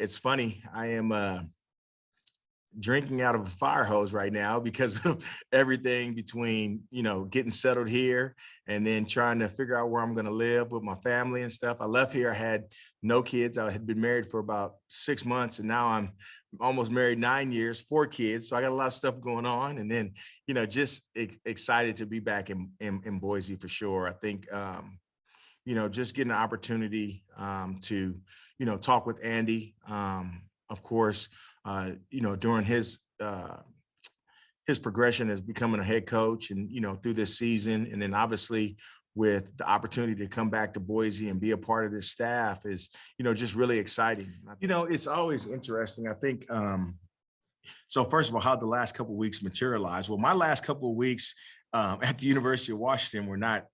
it's funny. I am drinking out of a fire hose right now because of everything between, getting settled here and then trying to figure out where I'm going to live with my family and stuff. I left here, I had no kids. I had been married for about 6 months, and now I'm almost married 9 years, 4 kids. So I got a lot of stuff going on, and then, just excited to be back in Boise for sure. I think, just getting an opportunity to, talk with Andy, of course, during his progression as becoming a head coach and, through this season. And then obviously with the opportunity to come back to Boise and be a part of this staff is, just really exciting. It's always interesting. I think, so first of all, how the last couple of weeks materialized. Well, my last couple of weeks at the University of Washington were not,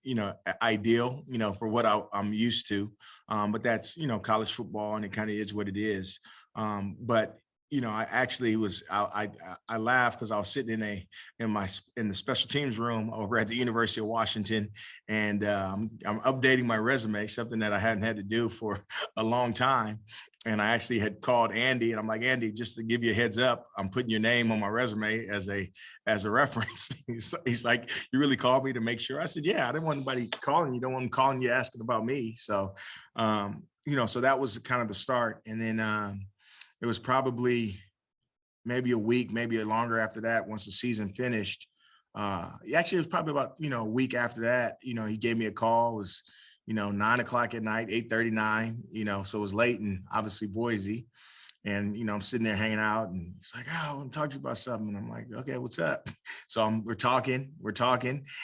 ideal, for what I'm used to. But that's, college football, and it kind of is what it is. But I actually I laughed because I was sitting in the special teams room over at the University of Washington, and I'm updating my resume, something that I hadn't had to do for a long time. And I actually had called Andy, and I'm like, Andy, just to give you a heads up, I'm putting your name on my resume as a reference. He's like, you really called me to make sure? I said, yeah, I didn't want anybody calling you. Don't want them calling you asking about me. So, so that was kind of the start. And then it was probably maybe a week, maybe longer after that, once the season finished. Actually, it was probably about, a week after that, he gave me a call. It was, 9 o'clock at night, 8:39, so it was late in obviously Boise. And, I'm sitting there hanging out, and he's like, oh, I want to talk to you about something. And I'm like, okay, what's up? So we're talking.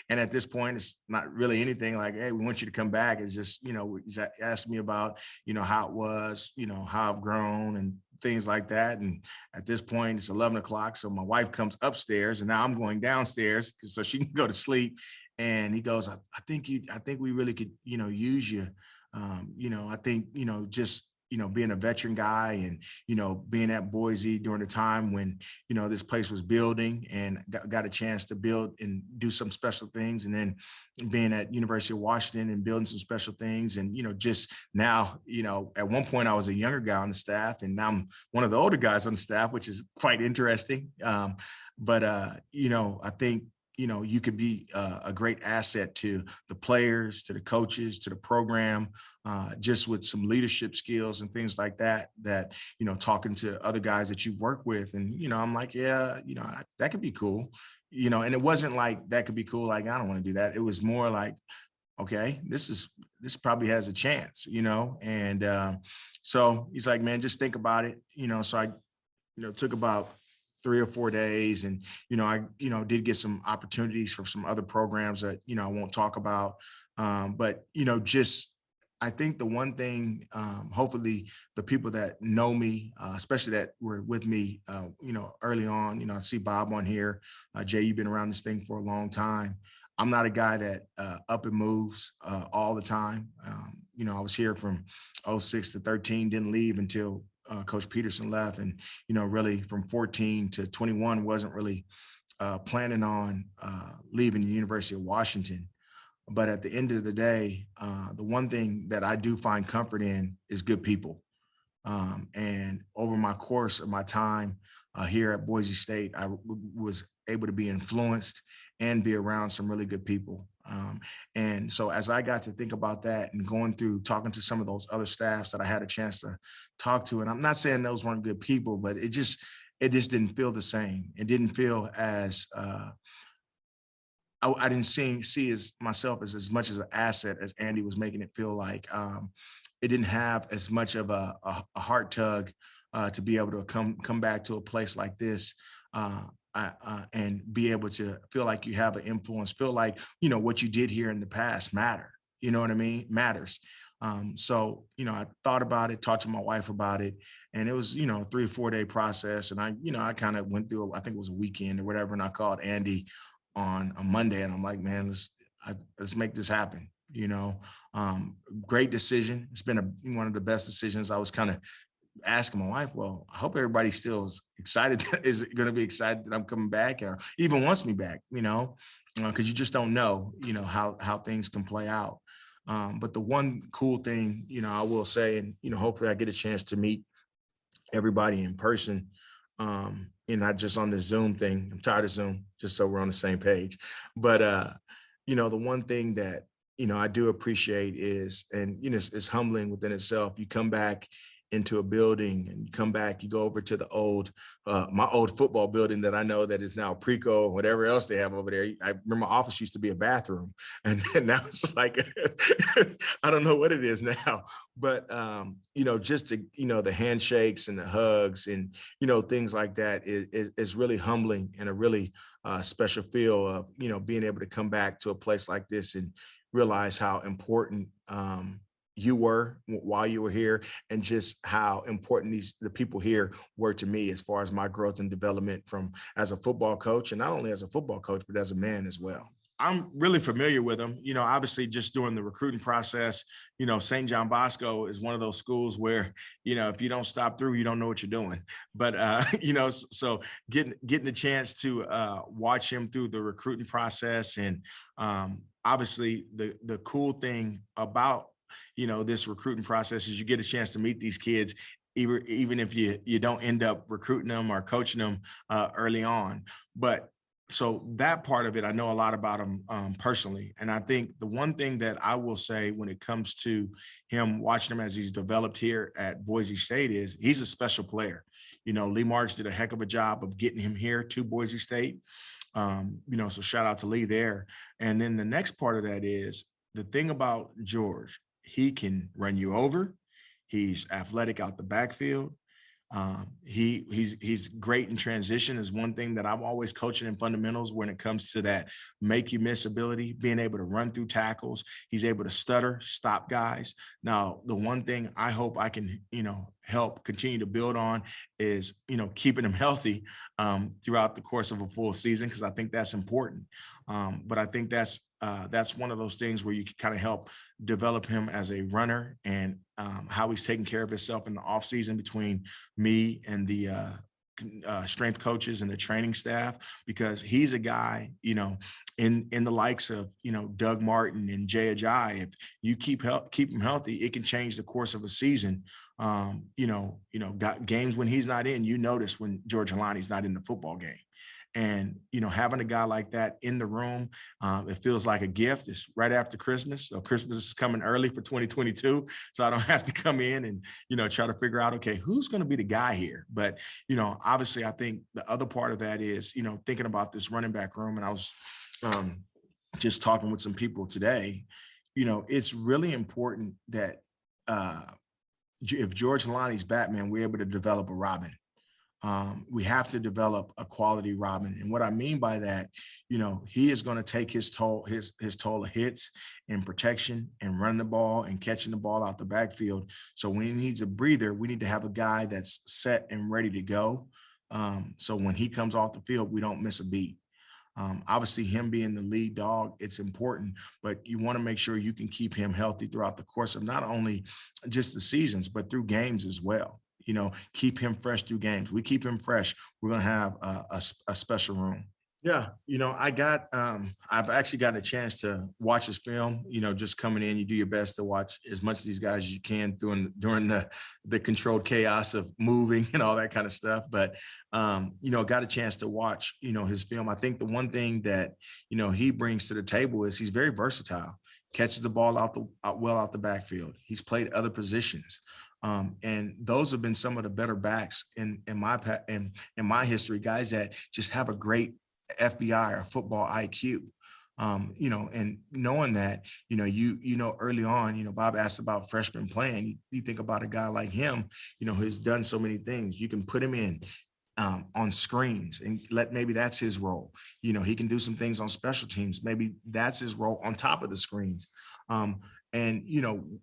And at this point, it's not really anything like, hey, we want you to come back. It's just, he's asked me about, how it was, how I've grown and things like that. And at this point, it's 11 o'clock. So my wife comes upstairs, and now I'm going downstairs so she can go to sleep. And he goes, I think we really could, use you. I think, just, being a veteran guy and, being at Boise during the time when, this place was building and got a chance to build and do some special things. And then being at University of Washington and building some special things. And, just now, at one point I was a younger guy on the staff, and now I'm one of the older guys on the staff, which is quite interesting. But I think, you could be a great asset to the players, to the coaches, to the program, just with some leadership skills and things like that, talking to other guys that you've worked with. And, I'm like, yeah, that could be cool, and it wasn't like that could be cool. Like, I don't want to do that. It was more like, okay, this probably has a chance, and so he's like, man, just think about it. So I, took about 3 or 4 days, and I did get some opportunities for some other programs that I won't talk about, but just I think the one thing, hopefully the people that know me, especially that were with me early on, I see Bob on here, Jay, you've been around this thing for a long time. I'm not a guy that up and moves all the time. I was here from 06 to 13, didn't leave until Coach Peterson left, and really from 14 to 21 wasn't really planning on leaving the University of Washington. But at the end of the day, the one thing that I do find comfort in is good people. And over my course of my time here at Boise State, I was able to be influenced and be around some really good people. And so as I got to think about that and going through talking to some of those other staffs that I had a chance to talk to, and I'm not saying those weren't good people, but it just didn't feel the same. It didn't feel as I didn't see as myself as much as an asset as Andy was making it feel like. It didn't have as much of a heart tug to be able to come back to a place like this and be able to feel like you have an influence, feel like, what you did here in the past matter. You know what I mean? Matters. So, I thought about it, talked to my wife about it, and it was, a 3 or 4 day process. And I kind of went through, I think it was a weekend or whatever. And I called Andy on a Monday, and I'm like, man, let's make this happen. Great decision. It's been one of the best decisions. I was kind of asking my wife, well, I hope everybody still is excited, is going to be excited that I'm coming back, or even wants me back, because you just don't know, how things can play out. But the one cool thing, I will say, and, hopefully I get a chance to meet everybody in person, and not just on the Zoom thing. I'm tired of Zoom, just so we're on the same page. But the one thing that I do appreciate is, and it's humbling within itself. You come back into a building and you come back, you go over to the my old football building that I know that is now Preco, whatever else they have over there. I remember my office used to be a bathroom, and now it's like, I don't know what it is now, but just the handshakes and the hugs and, things like that is really humbling, and a really special feel of, being able to come back to a place like this and realize how important you were while you were here, and just how important the people here were to me as far as my growth and development from as a football coach, and not only as a football coach, but as a man as well. I'm really familiar with them, obviously just doing the recruiting process. St. John Bosco is one of those schools where, if you don't stop through, you don't know what you're doing. But, so getting the chance to watch him through the recruiting process, and obviously the cool thing about, this recruiting process is you get a chance to meet these kids, even if you don't end up recruiting them or coaching them early on. But so that part of it, I know a lot about him personally. And I think the one thing that I will say when it comes to him, watching him as he's developed here at Boise State, is he's a special player. Lee Marks did a heck of a job of getting him here to Boise State. So shout out to Lee there. And then the next part of that is the thing about George. He can run you over. He's athletic out the backfield. He's great in transition, is one thing that I'm always coaching in fundamentals when it comes to that make you miss ability, being able to run through tackles. He's able to stutter, stop guys. Now, the one thing I hope I can, help continue to build on is, keeping him healthy throughout the course of a full season, because I think that's important. But I think that's one of those things where you can kind of help develop him as a runner, and how he's taking care of himself in the off season between me and the strength coaches and the training staff, because he's a guy, in the likes of, Doug Martin and Jay Ajayi. If you keep him healthy, it can change the course of a season. Got games when he's not in, notice when George Holani's not in the football game. And, having a guy like that in the room, it feels like a gift. It's right after Christmas. So Christmas is coming early for 2022. So I don't have to come in and, try to figure out, okay, who's going to be the guy here? But, obviously I think the other part of that is, thinking about this running back room. And I was just talking with some people today, it's really important that if George Holani's Batman, we're able to develop a Robin. We have to develop a quality Robin. And what I mean by that, he is going to take his toll of hits and protection and running the ball and catching the ball out the backfield. So when he needs a breather, we need to have a guy that's set and ready to go. So when he comes off the field, we don't miss a beat. Obviously, him being the lead dog, it's important, but you want to make sure you can keep him healthy throughout the course of not only just the seasons, but through games as well. Keep him fresh through games. We keep him fresh, we're going to have a special room. Yeah. I've actually gotten a chance to watch his film, just coming in, you do your best to watch as much of these guys as you can during the controlled chaos of moving and all that kind of stuff. But, got a chance to watch, his film. I think the one thing that, he brings to the table is he's very versatile, catches the ball out the backfield. He's played other positions. And those have been some of the better backs in my history, guys that just have a great FBI or football IQ, and knowing that, early on, Bob asked about freshman playing. You think about a guy like him, who's done so many things. You can put him in on screens and maybe that's his role. He can do some things on special teams. Maybe that's his role on top of the screens. And,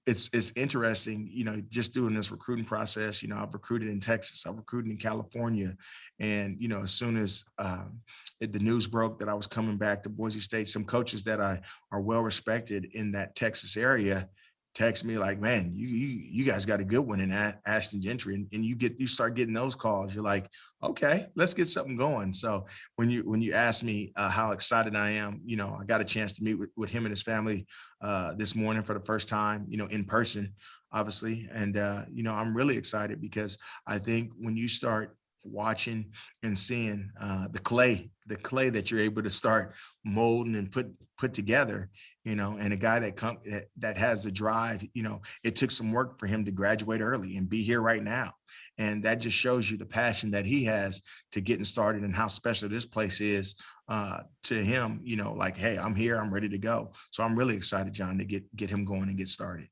it's interesting, just doing this recruiting process. I've recruited in Texas, I've recruited in California. And, as soon as the news broke that I was coming back to Boise State, some coaches that are well respected in that Texas area text me like, man, you guys got a good one in Ashton Jeanty, and you start getting those calls. You're like, okay, let's get something going. So when you ask me how excited I am, I got a chance to meet with him and his family this morning for the first time, in person. obviously. And, I'm really excited because I think when you start watching and seeing the clay that you're able to start molding and put together, and a guy that has the drive, it took some work for him to graduate early and be here right now. And that just shows you the passion that he has to getting started and how special this place is to him, like, hey, I'm here, I'm ready to go. So I'm really excited, John, to get him going and get started.